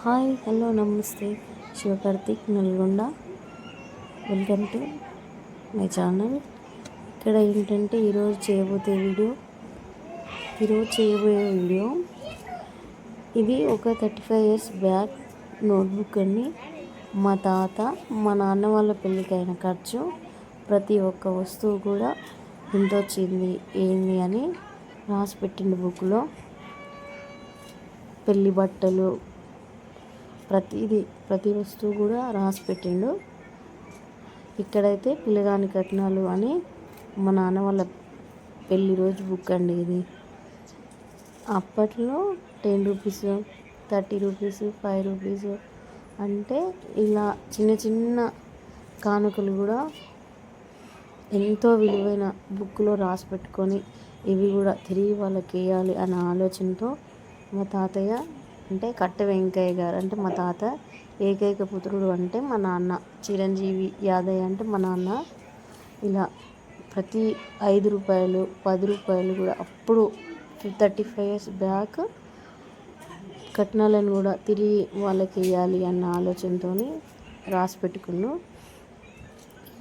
Hi hello నమస్తే. Sivakarthik Nalgonda. Welcome to my channel. ఇక్కడ ఏంటంటే ఈరోజు చేయబోయే వీడియో ఇది ఒక 35 years బ్యాక్ నోట్బుక్ అండి. మా తాత మా నాన్న వాళ్ళ పెళ్ళికైన ఖర్చు ప్రతి ఒక్క వస్తువు కూడా ఎంత వచ్చింది ఏంది అని రాసి పెట్టిండు బుక్లో. పెళ్ళి బట్టలు ప్రతి వస్తువు కూడా రాసి పెట్టిండు. ఇక్కడైతే పిల్లగాని కట్నాలు అని మా నాన్న వాళ్ళ పెళ్ళి రోజు బుక్ అండి ఇది. అప్పట్లో 10 రూపీస్, 30 రూపీస్, 5 రూపీస్ అంటే ఇలా చిన్న చిన్న కానుకలు కూడా ఎంతో విలువైన బుక్లో రాసి పెట్టుకొని ఇవి కూడా తిరిగి వాళ్ళకి వేయాలి అన్న ఆలోచనతో మా తాతయ్య అంటే కట్ట వెంకయ్య గారు అంటే మా తాత ఏకైక పుత్రుడు అంటే మా నాన్న చిరంజీవి యాదయ్య అంటే మా నాన్న ఇలా ప్రతి 5 రూపాయలు 10 రూపాయలు కూడా అప్పుడు 35 years బ్యాక్ కట్నాలను కూడా తిరిగి వాళ్ళకి వేయాలి అన్న ఆలోచనతో రాసి పెట్టుకున్నాం.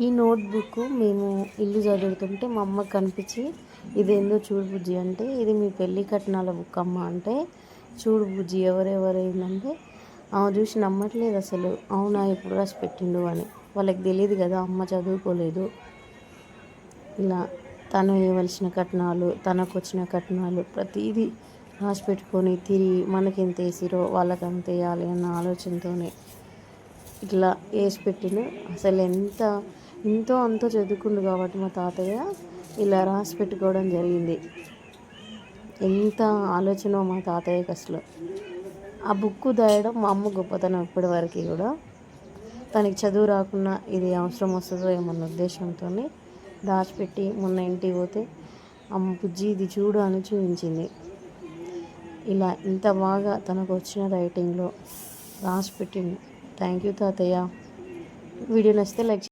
ఈ నోట్బుక్ మేము ఇల్లు చదువుతుంటే మా అమ్మకి కనిపించి ఇదేందో చూడు బుజ్జి అంటే ఇది మీ పెళ్ళి కట్నాల బుక్ అమ్మ అంటే చూడు బుజ్జి ఎవరెవరైందంటే ఆమె చూసి నమ్మట్లేదు అసలు. అవునా ఎప్పుడు రాసి పెట్టిండు అని. వాళ్ళకి తెలియదు కదా అమ్మ చదువుకోలేదు. ఇలా తను వేయవలసిన కట్నాలు తనకు వచ్చిన కట్నాలు ప్రతిదీ రాసి పెట్టుకొని తిరిగి మనకి ఎంత వేసిరో వాళ్ళకి అంత వేయాలి అన్న ఆలోచనతోనే ఇట్లా వేసి పెట్టిండు. అసలు ఎంతో అంతో చదువుకుండు కాబట్టి మా తాతయ్య ఇలా రాసి పెట్టుకోవడం జరిగింది. ఎంత ఆలోచన మా తాతయ్యకి అసలు. ఆ బుక్ దాయడం మా అమ్మ గొప్పతనం ఇప్పటి వరకు కూడా. తనకి చదువు రాకున్నా ఇది అవసరం వస్తుందో ఏమన్న ఉద్దేశంతో దాచిపెట్టి మొన్న ఇంటికి పోతే అమ్మ బుజ్జి ఇది చూడు అని చూపించింది. ఇలా ఇంత బాగా తనకు వచ్చిన రైటింగ్లో రాసి పెట్టింది. థ్యాంక్ యూ తాతయ్య. వీడియో నచ్చితే లైక్